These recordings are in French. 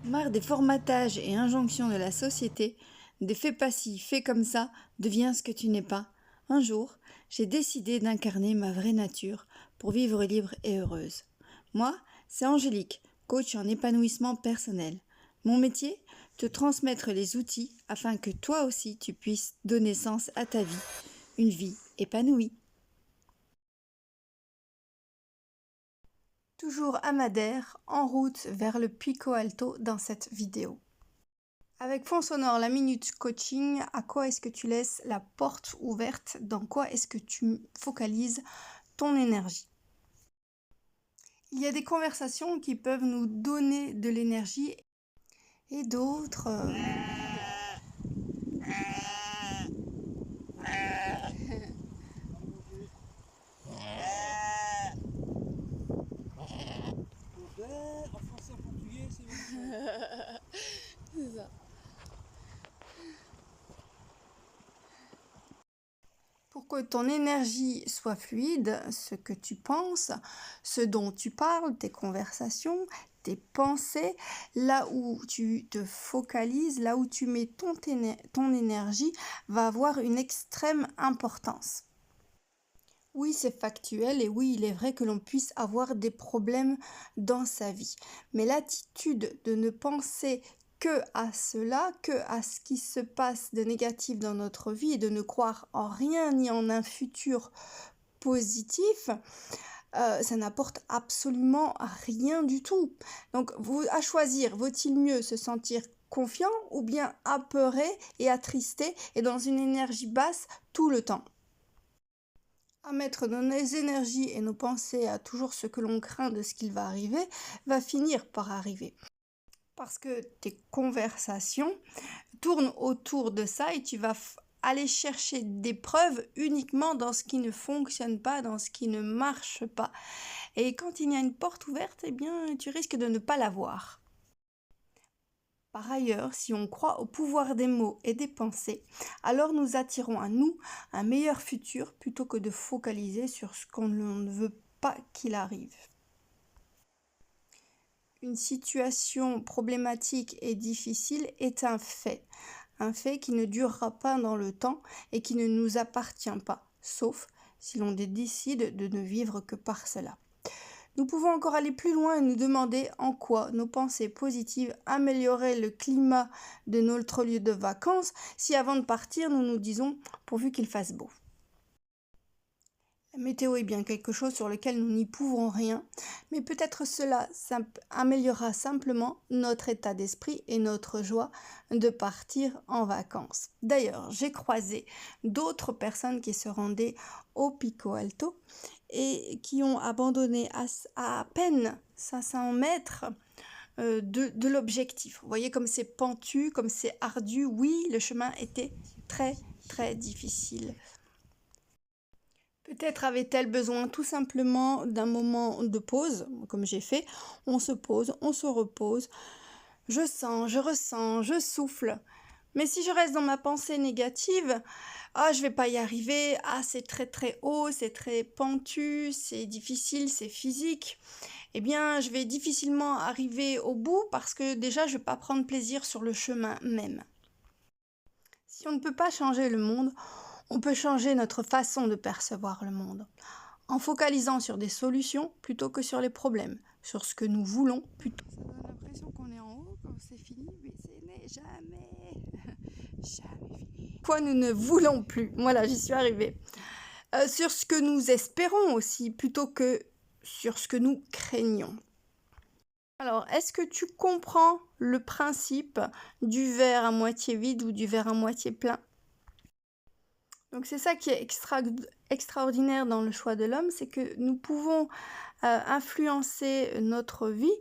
Marre des formatages et injonctions de la société, des fais pas ci, fais comme ça, deviens ce que tu n'es pas. Un jour, j'ai décidé d'incarner ma vraie nature pour vivre libre et heureuse. Moi, c'est Angélique, coach en épanouissement personnel. Mon métier, te transmettre les outils afin que toi aussi tu puisses donner sens à ta vie, une vie épanouie. Toujours à Madère, en route vers le Pico Alto dans cette vidéo. Avec fond sonore, la minute coaching, à quoi est-ce que tu laisses la porte ouverte? Dans quoi est-ce que tu focalises ton énergie? Il y a des conversations qui peuvent nous donner de l'énergie et d'autres... En français, en portugais, c'est ça. Pour que ton énergie soit fluide, ce que tu penses, ce dont tu parles, tes conversations, tes pensées, là où tu te focalises, là où tu mets ton énergie, va avoir une extrême importance. Oui, c'est factuel et oui, il est vrai que l'on puisse avoir des problèmes dans sa vie. Mais l'attitude de ne penser que à cela, que à ce qui se passe de négatif dans notre vie et de ne croire en rien ni en un futur positif, ça n'apporte absolument rien du tout. Donc, à choisir, vaut-il mieux se sentir confiant ou bien apeuré et attristé et dans une énergie basse tout le temps? À mettre nos énergies et nos pensées à toujours ce que l'on craint de ce qu'il va arriver, va finir par arriver. Parce que tes conversations tournent autour de ça et tu vas aller chercher des preuves uniquement dans ce qui ne fonctionne pas, dans ce qui ne marche pas. Et quand il y a une porte ouverte, eh bien, tu risques de ne pas la voir. Par ailleurs, si on croit au pouvoir des mots et des pensées, alors nous attirons à nous un meilleur futur plutôt que de focaliser sur ce qu'on ne veut pas qu'il arrive. Une situation problématique et difficile est un fait qui ne durera pas dans le temps et qui ne nous appartient pas, sauf si l'on décide de ne vivre que par cela. Nous pouvons encore aller plus loin et nous demander en quoi nos pensées positives amélioreraient le climat de notre lieu de vacances si avant de partir nous nous disons pourvu qu'il fasse beau. La météo est bien quelque chose sur lequel nous n'y pouvons rien, mais peut-être cela améliorera simplement notre état d'esprit et notre joie de partir en vacances. D'ailleurs, j'ai croisé d'autres personnes qui se rendaient au Pico Alto et qui ont abandonné à peine 500 mètres de l'objectif. Vous voyez comme c'est pentu, comme c'est ardu. Oui, le chemin était très difficile. Peut-être avait-elle besoin tout simplement d'un moment de pause, comme j'ai fait. On se pose, on se repose. Je sens, je ressens, je souffle. Mais si je reste dans ma pensée négative, ah, je vais pas y arriver, ah, c'est très haut, c'est très pentu, c'est difficile, c'est physique, eh bien, je vais difficilement arriver au bout parce que déjà, je vais pas prendre plaisir sur le chemin même. Si on ne peut pas changer le monde, on peut changer notre façon de percevoir le monde, en focalisant sur des solutions plutôt que sur les problèmes, sur ce que nous voulons plutôt. Ça donne l'impression qu'on est en haut quand c'est fini, mais ce n'est jamais fini. Quoi nous ne voulons plus, voilà, j'y suis arrivée. Sur ce que nous espérons aussi, plutôt que sur ce que nous craignons. Alors, est-ce que tu comprends le principe du verre à moitié vide ou du verre à moitié plein? Donc c'est ça qui est extraordinaire dans le choix de l'homme, c'est que nous pouvons influencer notre vie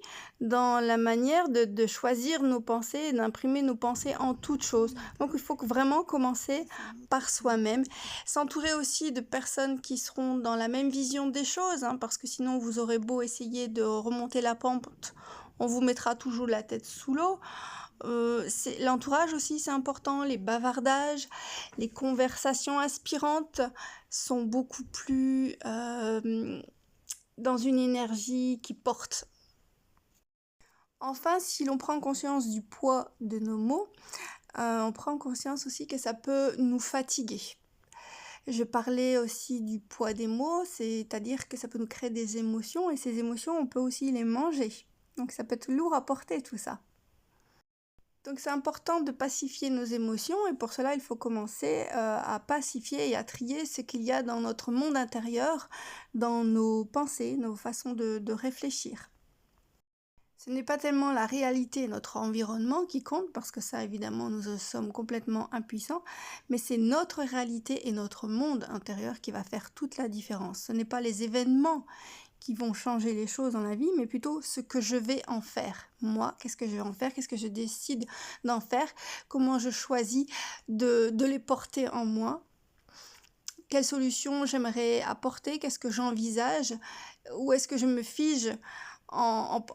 dans la manière de choisir nos pensées, d'imprimer nos pensées en toute chose. Donc il faut vraiment commencer par soi-même, s'entourer aussi de personnes qui seront dans la même vision des choses, parce que sinon vous aurez beau essayer de remonter la pente, on vous mettra toujours la tête sous l'eau. L'entourage aussi, c'est important, les bavardages, les conversations inspirantes sont beaucoup plus dans une énergie qui porte. Enfin, si l'on prend conscience du poids de nos mots, on prend conscience aussi que ça peut nous fatiguer. Je parlais aussi du poids des mots, c'est-à-dire que ça peut nous créer des émotions et ces émotions, on peut aussi les manger. Donc ça peut être lourd à porter tout ça. Donc c'est important de pacifier nos émotions et pour cela il faut commencer à pacifier et à trier ce qu'il y a dans notre monde intérieur, dans nos pensées, nos façons de réfléchir. Ce n'est pas tellement la réalité, notre environnement qui compte, parce que ça, évidemment, nous sommes complètement impuissants, mais c'est notre réalité et notre monde intérieur qui va faire toute la différence. Ce n'est pas les événements qui vont changer les choses dans la vie, mais plutôt ce que je vais en faire. Moi, qu'est-ce que je vais en faire? Qu'est-ce que je décide d'en faire? Comment je choisis de les porter en moi? Quelle solution j'aimerais apporter? Qu'est-ce que j'envisage? Ou est-ce que je me fige en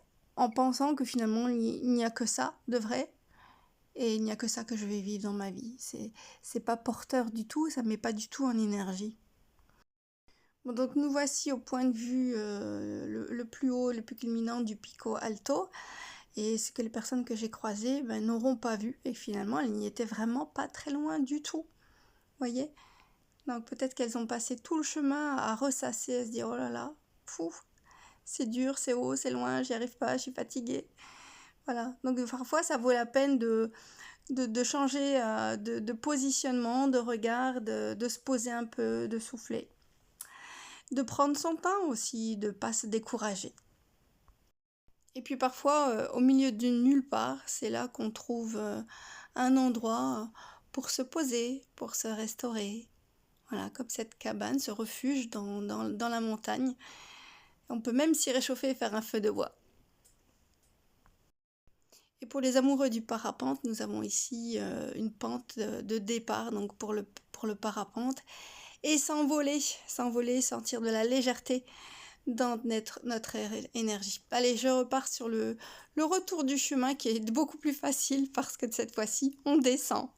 pensant que finalement il n'y a que ça de vrai et il n'y a que ça que je vais vivre dans ma vie. C'est pas porteur du tout, ça me met pas du tout en énergie. Bon, donc nous voici au point de vue le plus haut, le plus culminant du Pico Alto. Et ce que les personnes que j'ai croisées n'auront pas vu. Et finalement, elles n'y étaient vraiment pas très loin du tout. Voyez? Donc peut-être qu'elles ont passé tout le chemin à ressasser, à se dire oh là là, pouf, c'est dur, c'est haut, c'est loin, j'y arrive pas, je suis fatiguée. Voilà, donc parfois ça vaut la peine de changer de positionnement, de regard, de se poser un peu, de souffler. De prendre son temps aussi, de ne pas se décourager. Et puis parfois, au milieu de nulle part, c'est là qu'on trouve un endroit pour se poser, pour se restaurer. Voilà, comme cette cabane, ce refuge dans la montagne. On peut même s'y réchauffer et faire un feu de bois. Et pour les amoureux du parapente, nous avons ici une pente de départ donc pour le parapente et s'envoler, sentir de la légèreté dans notre énergie. Allez, je repars sur le retour du chemin qui est beaucoup plus facile parce que cette fois-ci, on descend.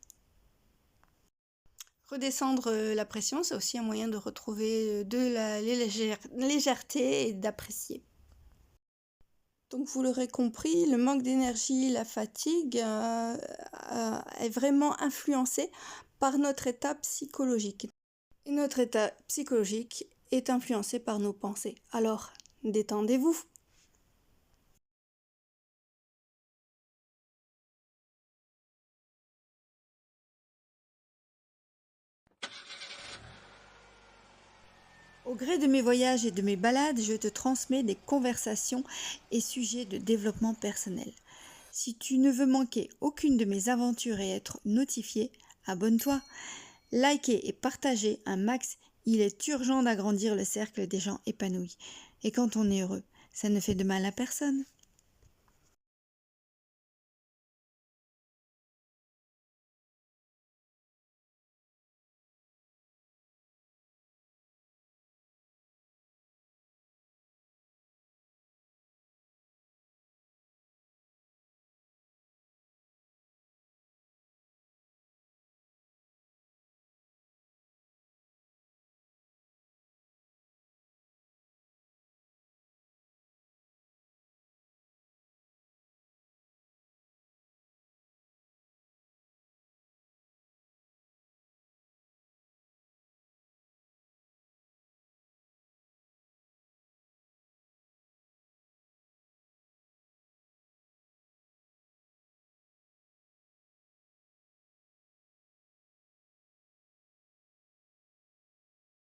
Redescendre la pression, c'est aussi un moyen de retrouver de la légèreté et d'apprécier. Donc vous l'aurez compris, le manque d'énergie, la fatigue est vraiment influencé par notre état psychologique. Et notre état psychologique est influencé par nos pensées. Alors, détendez-vous. Au gré de mes voyages et de mes balades, je te transmets des conversations et sujets de développement personnel. Si tu ne veux manquer aucune de mes aventures et être notifié, abonne-toi, likez et partagez un max. Il est urgent d'agrandir le cercle des gens épanouis. Et quand on est heureux, ça ne fait de mal à personne.